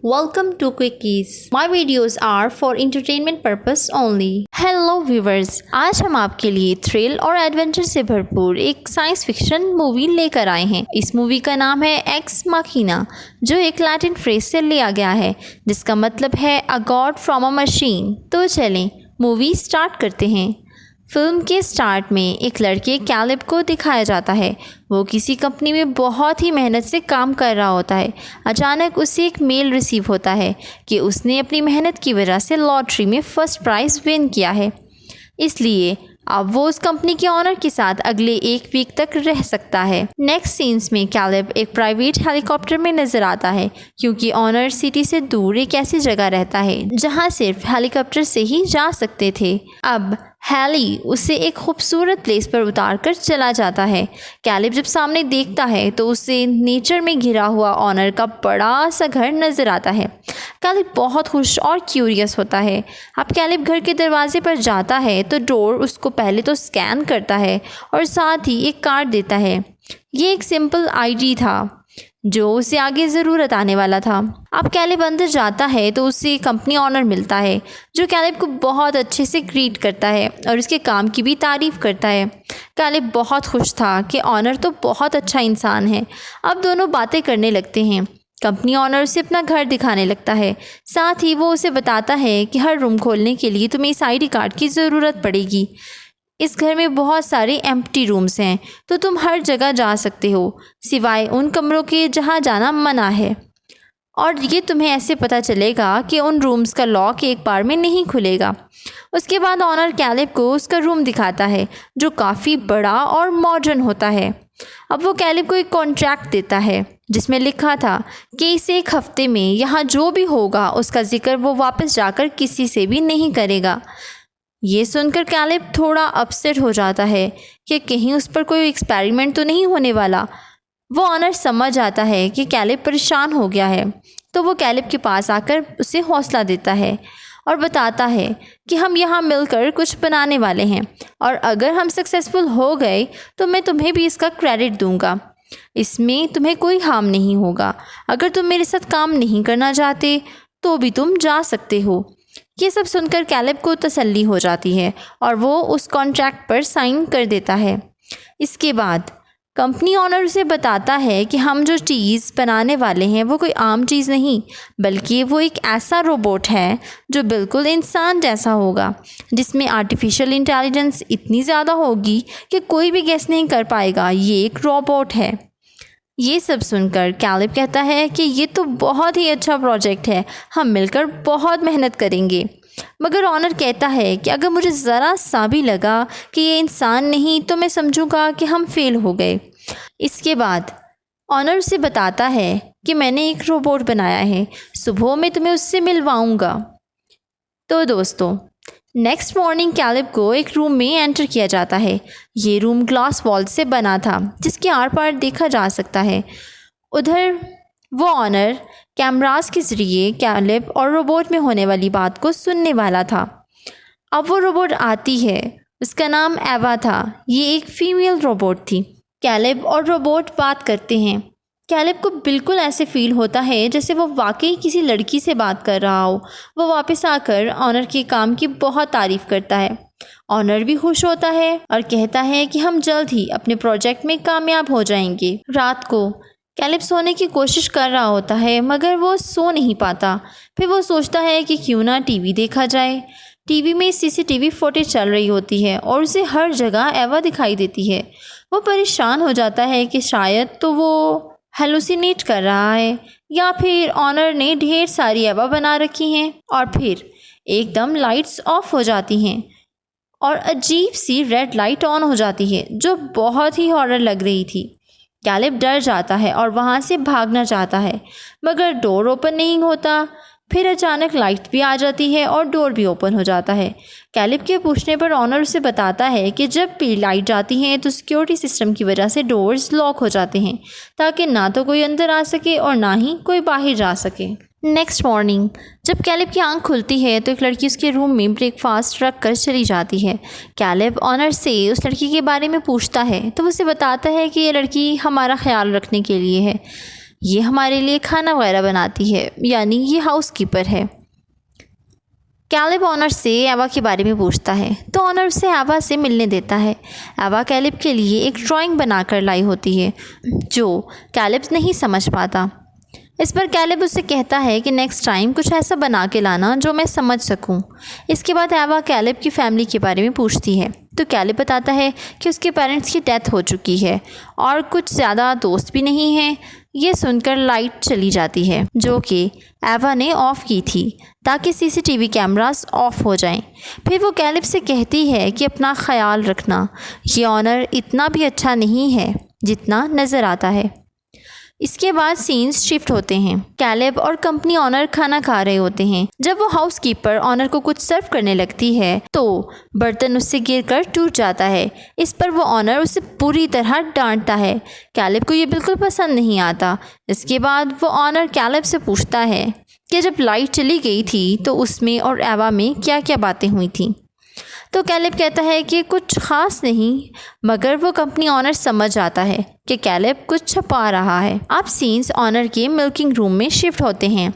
Welcome to Quickies. My videos are for entertainment purpose only. Hello viewers, आज हम आपके लिए थ्रिल और एडवेंचर से भरपूर एक साइंस फिक्शन मूवी लेकर आए हैं। इस मूवी का नाम है एक्स माकिना, जो एक लैटिन फ्रेज से लिया गया है जिसका मतलब है अ गॉड फ्रॉम अ मशीन। तो चलें मूवी स्टार्ट करते हैं। फिल्म के स्टार्ट में एक लड़के कैलिब को दिखाया जाता है। वो किसी कंपनी में बहुत ही मेहनत से काम कर रहा होता है। अचानक उसे एक मेल रिसीव होता है कि उसने अपनी मेहनत की वजह से लॉटरी में फर्स्ट प्राइज़ विन किया है, इसलिए अब वो उस कंपनी के ऑनर के साथ अगले 1 वीक तक रह सकता है। नेक्स्ट सीन्स में कैलिब एक प्राइवेट हेलीकॉप्टर में नजर आता है, क्योंकि ऑनर सिटी से दूर एक ऐसी जगह रहता है जहां सिर्फ हेलीकॉप्टर से ही जा सकते थे। अब हैली उसे एक खूबसूरत प्लेस पर उतार कर चला जाता है। कैलिब जब सामने देखता है तो उसे नेचर में घिरा हुआ ऑनर का बड़ा सा घर नज़र आता है। कैलिब बहुत खुश और क्यूरियस होता है। अब कैलिब घर के दरवाजे पर जाता है तो डोर उसको पहले तो स्कैन करता है और साथ ही एक कार्ड देता है। ये एक सिंपल आईडी था जो उसे आगे ज़रूरत आने वाला था। अब कैलिब अंदर जाता है तो उसे कंपनी ऑनर मिलता है, जो कैलिब को बहुत अच्छे से ग्रीट करता है और उसके काम की भी तारीफ़ करता है। कैलिब बहुत खुश था कि ऑनर तो बहुत अच्छा इंसान है। अब दोनों बातें करने लगते हैं। कंपनी ऑनर उसे अपना घर दिखाने लगता है, साथ ही वो उसे बताता है कि हर रूम खोलने के लिए तुम्हें इस आईडी कार्ड की ज़रूरत पड़ेगी। इस घर में बहुत सारे एम्प्टी रूम्स हैं, तो तुम हर जगह जा सकते हो सिवाय उन कमरों के जहाँ जाना मना है, और ये तुम्हें ऐसे पता चलेगा कि उन रूम्स का लॉक एक बार में नहीं खुलेगा। उसके बाद ऑनर कैलिब को उसका रूम दिखाता है, जो काफ़ी बड़ा और मॉडर्न होता है। अब वो कैलिब को एक कॉन्ट्रैक्ट देता है जिसमें लिखा था कि इस 1 हफ्ते में यहाँ जो भी होगा उसका जिक्र वो वापस जाकर किसी से भी नहीं करेगा। ये सुनकर कैलिब थोड़ा अपसेट हो जाता है कि कहीं उस पर कोई एक्सपेरिमेंट तो नहीं होने वाला। वो ऑनर समझ आता है कि कैलिब परेशान हो गया है, तो वो कैलिब के पास आकर उसे हौसला देता है और बताता है कि हम यहाँ मिलकर कुछ बनाने वाले हैं, और अगर हम सक्सेसफुल हो गए तो मैं तुम्हें भी इसका क्रेडिट दूंगा। इसमें तुम्हें कोई हार्म नहीं होगा। अगर तुम मेरे साथ काम नहीं करना चाहते तो भी तुम जा सकते हो। ये सब सुनकर कैलिब को तसल्ली हो जाती है और वो उस कॉन्ट्रैक्ट पर साइन कर देता है। इसके बाद कंपनी ऑनर उसे बताता है कि हम जो चीज़ बनाने वाले हैं वो कोई आम चीज़ नहीं, बल्कि वो एक ऐसा रोबोट है जो बिल्कुल इंसान जैसा होगा, जिसमें आर्टिफिशियल इंटेलिजेंस इतनी ज़्यादा होगी कि कोई भी गेस नहीं कर पाएगा ये एक रोबोट है। ये सब सुनकर कैलिब कहता है कि ये तो बहुत ही अच्छा प्रोजेक्ट है, हम मिलकर बहुत मेहनत करेंगे। मगर ऑनर कहता है कि अगर मुझे ज़रा सा भी लगा कि ये इंसान नहीं तो मैं समझूंगा कि हम फेल हो गए। इसके बाद ऑनर उसे बताता है कि मैंने एक रोबोट बनाया है, सुबह मैं तुम्हें उससे मिलवाऊंगा। तो दोस्तों, नेक्स्ट मॉर्निंग कैलिब को एक रूम में एंटर किया जाता है। ये रूम ग्लास वॉल से बना था जिसके आर पार देखा जा सकता है। उधर वो ऑनर कैमरास के ज़रिए कैलिब और रोबोट में होने वाली बात को सुनने वाला था। अब वो रोबोट आती है, उसका नाम एवा था। ये एक फीमेल रोबोट थी। कैलिब और रोबोट बात करते हैं। कैलिब को बिल्कुल ऐसे फील होता है जैसे वो वाकई किसी लड़की से बात कर रहा हो। वो वापस आकर ऑनर के काम की बहुत तारीफ़ करता है। ऑनर भी खुश होता है और कहता है कि हम जल्द ही अपने प्रोजेक्ट में कामयाब हो जाएंगे। रात को कैलिब सोने की कोशिश कर रहा होता है, मगर वो सो नहीं पाता। फिर वो सोचता है कि क्यों ना टीवी देखा जाए। टीवी में सीसीटीवी फुटेज चल रही होती है और उसे हर जगह एवा दिखाई देती है। वो परेशान हो जाता है कि शायद तो वो हेलुसिनेट कर रहा है, या फिर ऑनर ने ढेर सारी एवा बना रखी हैं। और फिर एकदम लाइट्स ऑफ हो जाती हैं और अजीब सी रेड लाइट ऑन हो जाती है, जो बहुत ही हॉरर लग रही थी। कैलिब डर जाता है और वहाँ से भागना चाहता है, मगर डोर ओपन नहीं होता। फिर अचानक लाइट भी आ जाती है और डोर भी ओपन हो जाता है। कैलिब के पूछने पर ऑनर उसे बताता है कि जब भी लाइट जाती है तो सिक्योरिटी सिस्टम की वजह से डोर्स लॉक हो जाते हैं, ताकि ना तो कोई अंदर आ सके और ना ही कोई बाहर जा सके। नेक्स्ट मॉर्निंग जब कैलिब की आंख खुलती है तो एक लड़की उसके रूम में ब्रेकफास्ट रख कर चली जाती है। कैलिब ऑनर से उस लड़की के बारे में पूछता है तो उसे बताता है कि ये लड़की हमारा ख्याल रखने के लिए है। ये हमारे लिए खाना वगैरह बनाती है, यानी ये हाउसकीपर है। कैलिब ऑनर से एवा के बारे में पूछता है तो ऑनर उसे एवा से मिलने देता है। एवा कैलिब के लिए एक ड्राइंग बनाकर लाई होती है जो कैलिब नहीं समझ पाता। इस पर कैलिब उसे कहता है कि नेक्स्ट टाइम कुछ ऐसा बना के लाना जो मैं समझ सकूं। इसके बाद एवा कैलिब की फैमिली के बारे में पूछती है तो कैलिब बताता है कि उसके पेरेंट्स की डेथ हो चुकी है और कुछ ज़्यादा दोस्त भी नहीं हैं। ये सुनकर लाइट चली जाती है जो कि एवा ने ऑफ़ की थी ताकि सीसीटीवी कैमरास ऑफ हो जाएं। फिर वो कैलिब से कहती है कि अपना ख्याल रखना, ये ऑनर इतना भी अच्छा नहीं है जितना नज़र आता है। इसके बाद सीन्स शिफ्ट होते हैं। कैलिब और कंपनी ऑनर खाना खा रहे होते हैं। जब वो हाउसकीपर ऑनर को कुछ सर्व करने लगती है तो बर्तन उससे गिरकर टूट जाता है। इस पर वो ऑनर उसे पूरी तरह डांटता है। कैलिब को ये बिल्कुल पसंद नहीं आता। इसके बाद वो ऑनर कैलिब से पूछता है कि जब लाइट चली गई थी तो उसमें और एवा में क्या क्या बातें हुई थी। तो कैलिब कहता है कि कुछ ख़ास नहीं, मगर वो कंपनी ऑनर समझ आता है कि कैलिब कुछ छुपा रहा है। अब सीन्स ऑनर के मिल्किंग रूम में शिफ्ट होते हैं।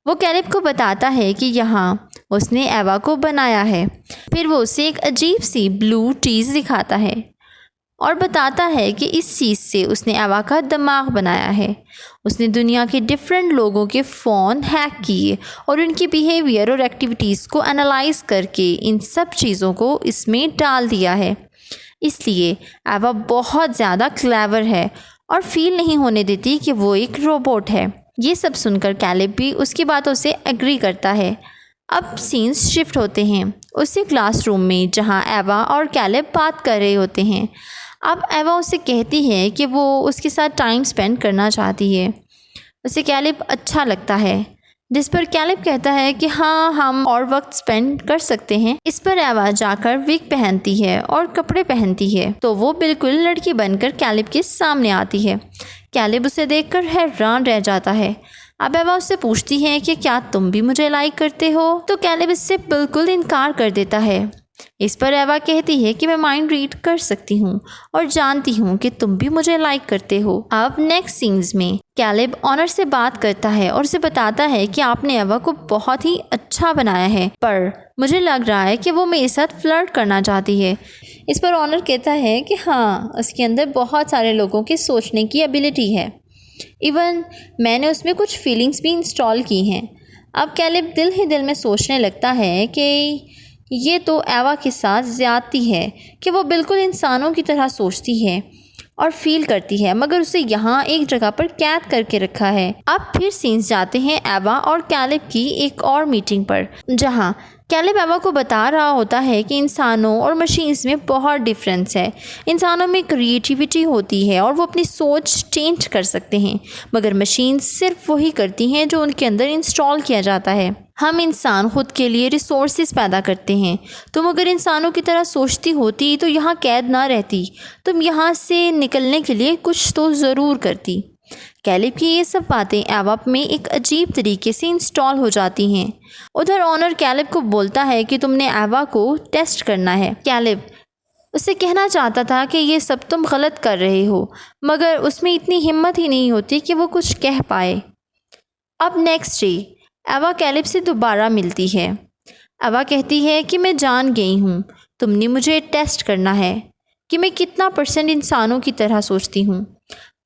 वो कैलिब को बताता है कि यहाँ उसने एवा को बनाया है। फिर वो उसे एक अजीब सी ब्लू चीज़ दिखाता है और बताता है कि इस चीज़ से उसने एवा का दिमाग बनाया है। उसने दुनिया के डिफरेंट लोगों के फ़ोन हैक किए और उनकी बिहेवियर और एक्टिविटीज़ को एनालाइज करके इन सब चीज़ों को इसमें डाल दिया है। इसलिए एवा बहुत ज़्यादा क्लेवर है और फील नहीं होने देती कि वो एक रोबोट है। ये सब सुनकर कैलिब भी उसकी बातों से एग्री करता है। अब सीन्स शिफ्ट होते हैं उसी क्लासरूम में जहाँ एवा और कैलिब बात कर रहे होते हैं। अब एवा उसे कहती है कि वो उसके साथ टाइम स्पेंड करना चाहती है। उसे कैलिब अच्छा लगता है, जिस पर कैलिब कहता है कि हाँ, हम और वक्त स्पेंड कर सकते हैं। इस पर एवा जाकर विग पहनती है और कपड़े पहनती है तो वो बिल्कुल लड़की बनकर कैलिब के सामने आती है। कैलिब उसे देखकर हैरान रह जाता है। अब एवा उससे पूछती है कि क्या तुम भी मुझे लाइक करते हो, तो कैलिब इससे बिल्कुल इनकार कर देता है। इस पर एवा कहती है कि मैं माइंड रीड कर सकती हूँ और जानती हूँ कि तुम भी मुझे लाइक करते हो। अब नेक्स्ट सीन्स में कैलिब ऑनर से बात करता है और उसे बताता है कि आपने एवा को बहुत ही अच्छा बनाया है, पर मुझे लग रहा है कि वो मेरे साथ फ्लर्ट करना चाहती है। इस पर ऑनर कहता है कि हाँ, उसके अंदर बहुत सारे लोगों के सोचने की एबिलिटी है। इवन मैंने उसमें कुछ फीलिंग्स भी इंस्टॉल की हैं। अब कैलिब दिल ही दिल में सोचने लगता है कि ये तो एवा के साथ ज़्यादती है कि वो बिल्कुल इंसानों की तरह सोचती है और फील करती है, मगर उसे यहाँ एक जगह पर कैद करके रखा है। अब फिर सीन्स जाते हैं एवा और कैलिब की एक और मीटिंग पर, जहाँ कैलिब एवा को बता रहा होता है कि इंसानों और मशीन्स में बहुत डिफरेंस है। इंसानों में क्रिएटिविटी होती है और वो अपनी सोच चेंज कर सकते हैं, मगर मशीन्स सिर्फ वही करती हैं जो उनके अंदर इंस्टॉल किया जाता है। हम इंसान खुद के लिए रिसोर्सेज पैदा करते हैं। तुम अगर इंसानों की तरह सोचती होती तो यहाँ कैद ना रहती, तुम यहाँ से निकलने के लिए कुछ तो ज़रूर करती। कैलिब की ये सब बातें एवा में एक अजीब तरीके से इंस्टॉल हो जाती हैं। उधर ऑनर कैलिब को बोलता है कि तुमने एवा को टेस्ट करना है। कैलिब उसे कहना चाहता था कि ये सब तुम गलत कर रहे हो, मगर उसमें इतनी हिम्मत ही नहीं होती कि वो कुछ कह पाए। अब नेक्स्ट डे एवा कैलिब से दोबारा मिलती है। एवा कहती है कि मैं जान गई हूँ, तुमने मुझे टेस्ट करना है कि मैं कितना % इंसानों की तरह सोचती हूँ,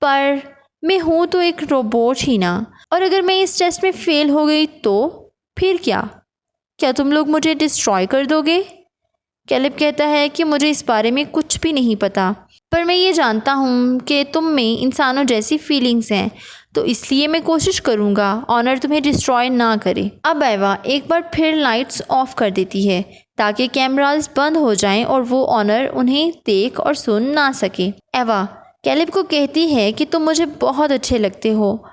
पर मैं हूँ तो एक रोबोट ही ना। और अगर मैं इस टेस्ट में फ़ेल हो गई तो फिर क्या तुम लोग मुझे डिस्ट्रॉय कर दोगे? कैलिब कहता है कि मुझे इस बारे में कुछ भी नहीं पता, पर मैं ये जानता हूँ कि तुम में इंसानों जैसी फीलिंग्स हैं, तो इसलिए मैं कोशिश करूँगा ऑनर तुम्हें डिस्ट्रॉय ना करे। अब एवा एक बार फिर लाइट्स ऑफ कर देती है ताकि कैमरास बंद हो जाएं और वो ऑनर उन्हें देख और सुन ना सके। एवा कैलिब को कहती है कि तुम मुझे बहुत अच्छे लगते हो,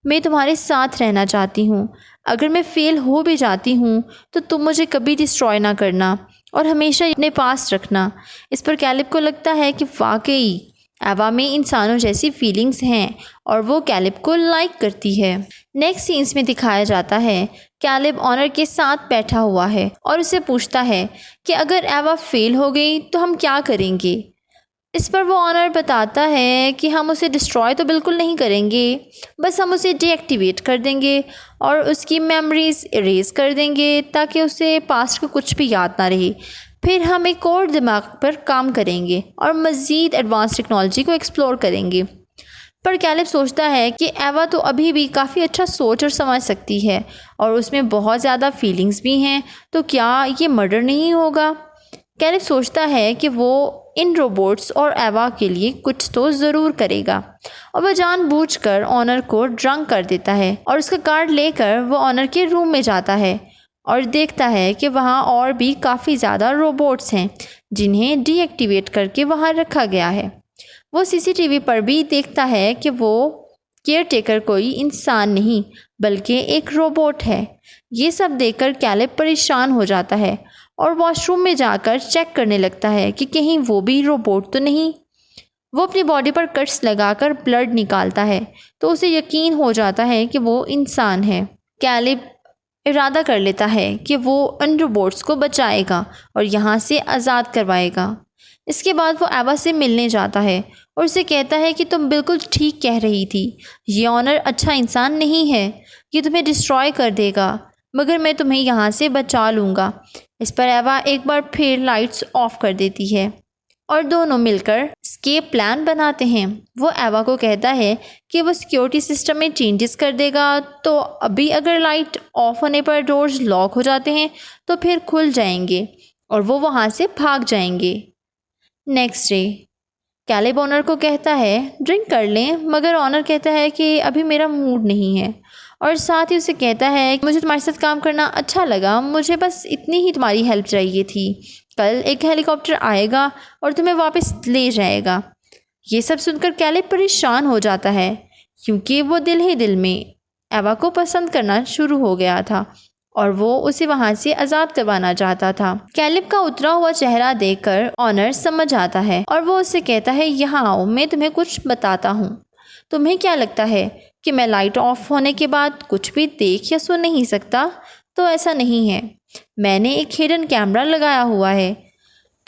मैं तुम्हारे साथ रहना चाहती हूँ। अगर मैं फ़ेल हो भी जाती हूँ तो तुम मुझे कभी डिस्ट्रॉय ना करना और हमेशा अपने पास रखना। इस पर कैलिब को लगता है कि वाकई एवा में इंसानों जैसी फीलिंग्स हैं और वो कैलिब को लाइक करती है। नेक्स्ट सीन्स में दिखाया जाता है कैलिब ऑनर के साथ बैठा हुआ है और उसे पूछता है कि अगर एवा फेल हो गई तो हम क्या करेंगे। इस पर वो ऑनर बताता है कि हम उसे डिस्ट्रॉय तो बिल्कुल नहीं करेंगे, बस हम उसे डीएक्टिवेट कर देंगे और उसकी मेमोरीज इरेज कर देंगे ताकि उसे पास्ट का कुछ भी याद ना रहे। फिर हम एक और दिमाग पर काम करेंगे और मज़ीद एडवांस टेक्नोलॉजी को एक्सप्लोर करेंगे। पर कैलिब सोचता है कि एवा तो अभी भी काफ़ी अच्छा सोच और समझ सकती है और उसमें बहुत ज़्यादा फीलिंग्स भी हैं, तो क्या ये मर्डर नहीं होगा। कैलिब सोचता है कि वो इन रोबोट्स और एवा के लिए कुछ तो ज़रूर करेगा और वह जानबूझकर ऑनर को ड्रंक कर देता है और उसका कार्ड लेकर वो ऑनर के रूम में जाता है और देखता है कि वहाँ और भी काफ़ी ज़्यादा रोबोट्स हैं जिन्हें डीएक्टिवेट करके वहाँ रखा गया है। वो सीसीटीवी पर भी देखता है कि वो केयर टेकर कोई इंसान नहीं बल्कि एक रोबोट है। ये सब देखकर कैलिब परेशान हो जाता है और वॉशरूम में जाकर चेक करने लगता है कि कहीं वो भी रोबोट तो नहीं। वो अपनी बॉडी पर कट्स लगाकर ब्लड निकालता है तो उसे यकीन हो जाता है कि वो इंसान है। कैलिब इरादा कर लेता है कि वो उन रोबोट्स को बचाएगा और यहाँ से आज़ाद करवाएगा। इसके बाद वो एवा से मिलने जाता है और उसे कहता है कि तुम बिल्कुल ठीक कह रही थी, ये ऑनर अच्छा इंसान नहीं है, ये तुम्हें डिस्ट्रॉय कर देगा, मगर मैं तुम्हें यहाँ से बचा लूँगा। इस पर एवा एक बार फिर लाइट्स ऑफ कर देती है और दोनों मिलकर एस्केप प्लान बनाते हैं। वो एवा को कहता है कि वो सिक्योरिटी सिस्टम में चेंजेस कर देगा, तो अभी अगर लाइट ऑफ होने पर डोर्स लॉक हो जाते हैं तो फिर खुल जाएंगे और वो वहाँ से भाग जाएंगे। नेक्स्ट डे कैलिब ऑनर को कहता है ड्रिंक कर लें, मगर ऑनर कहता है कि अभी मेरा मूड नहीं है और साथ ही उसे कहता है कि मुझे तुम्हारे साथ काम करना अच्छा लगा, मुझे बस इतनी ही तुम्हारी हेल्प चाहिए थी। कल एक हेलीकॉप्टर आएगा और तुम्हें वापस ले जाएगा। ये सब सुनकर कैलिब परेशान हो जाता है क्योंकि वो दिल ही दिल में एवा को पसंद करना शुरू हो गया था और वो उसे वहाँ से आज़ाद करवाना चाहता था। कैलिब का उतरा हुआ चेहरा देखकर ऑनर समझ आता है और वो उससे कहता है यहाँ आओ, मैं तुम्हें कुछ बताता हूँ। तुम्हें क्या लगता है कि मैं लाइट ऑफ होने के बाद कुछ भी देख या सुन नहीं सकता? तो ऐसा नहीं है, मैंने एक हिडन कैमरा लगाया हुआ है,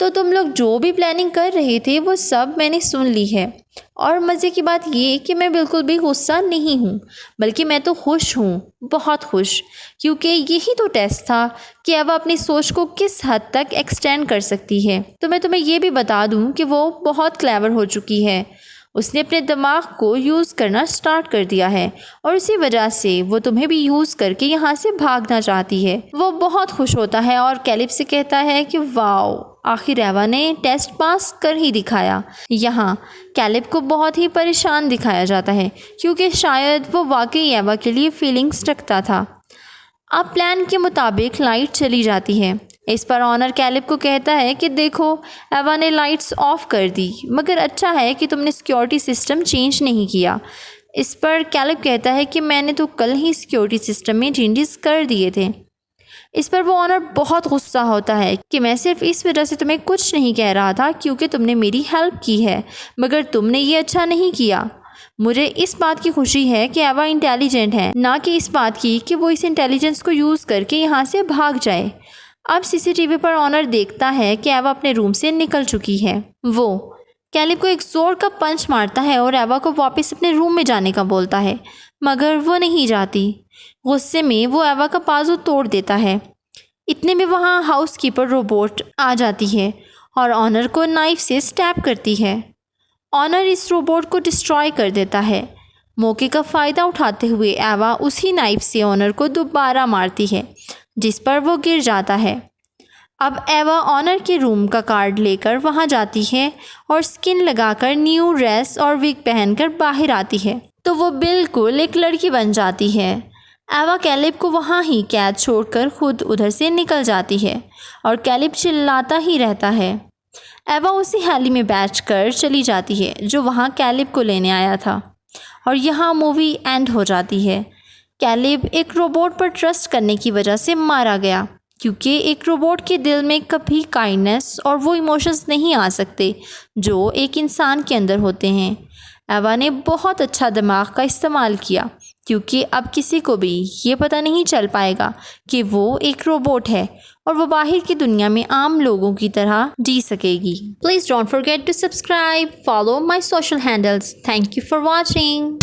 तो तुम लोग जो भी प्लानिंग कर रहे थे वो सब मैंने सुन ली है। और मज़े की बात ये कि मैं बिल्कुल भी गुस्सा नहीं हूँ, बल्कि मैं तो खुश हूँ, बहुत खुश, क्योंकि यही तो टेस्ट था कि एवा अपनी सोच को किस हद तक एक्सटेंड कर सकती है। तो मैं तुम्हें ये भी बता दूँ कि वो बहुत क्लेवर हो चुकी है, उसने अपने दिमाग को यूज़ करना स्टार्ट कर दिया है और उसी वजह से वो तुम्हें भी यूज़ करके यहाँ से भागना चाहती है। वो बहुत खुश होता है और कैलिब से कहता है कि वाओ, आखिर एवा ने टेस्ट पास कर ही दिखाया। यहाँ कैलिब को बहुत ही परेशान दिखाया जाता है क्योंकि शायद वो वाकई एवा के लिए फीलिंग्स रखता था। अब प्लान के मुताबिक लाइट चली जाती है। इस पर ऑनर कैलिब को कहता है कि देखो, एवा ने लाइट्स ऑफ कर दी, मगर अच्छा है कि तुमने सिक्योरिटी सिस्टम चेंज नहीं किया। इस पर कैलिब कहता है कि मैंने तो कल ही सिक्योरिटी सिस्टम में चेंजेस कर दिए थे। इस पर वो ऑनर बहुत गुस्सा होता है कि मैं सिर्फ इस वजह से तुम्हें कुछ नहीं कह रहा था क्योंकि तुमने मेरी हेल्प की है, मगर तुमने ये अच्छा नहीं किया। मुझे इस बात की खुशी है कि एवा इंटेलिजेंट है, ना कि इस बात की कि वो इस इंटेलिजेंस को यूज़ करके यहाँ से भाग जाए। अब सीसीटीवी पर ऑनर देखता है कि एवा अपने रूम से निकल चुकी है। वो कैलिब को एक जोर का पंच मारता है और एवा को वापस अपने रूम में जाने का बोलता है, मगर वो नहीं जाती। गुस्से में वो एवा का बाजू तोड़ देता है। इतने में वहाँ हाउसकीपर रोबोट आ जाती है और ऑनर को नाइफ से स्टैब करती है। ऑनर इस रोबोट को डिस्ट्रॉय कर देता है। मौके का फ़ायदा उठाते हुए एवा उसी नाइफ से ऑनर को दोबारा मारती है, जिस पर वो गिर जाता है। अब एवा ऑनर के रूम का कार्ड लेकर वहाँ जाती है और स्किन लगाकर न्यू ड्रेस और विग पहनकर बाहर आती है, तो वो बिल्कुल एक लड़की बन जाती है। एवा कैलिब को वहाँ ही कैद छोड़कर खुद उधर से निकल जाती है और कैलिब चिल्लाता ही रहता है। एवा उसी हैली में बैठकर चली जाती है जो वहाँ कैलिब को लेने आया था और यहाँ मूवी एंड हो जाती है। कैलिब एक रोबोट पर ट्रस्ट करने की वजह से मारा गया, क्योंकि एक रोबोट के दिल में कभी काइंडनेस और वो इमोशंस नहीं आ सकते जो एक इंसान के अंदर होते हैं। एवा ने बहुत अच्छा दिमाग का इस्तेमाल किया, क्योंकि अब किसी को भी ये पता नहीं चल पाएगा कि वो एक रोबोट है और वो बाहर की दुनिया में आम लोगों की तरह जी सकेगी। Please don't forget to subscribe, follow my social handles. Thank you for watching.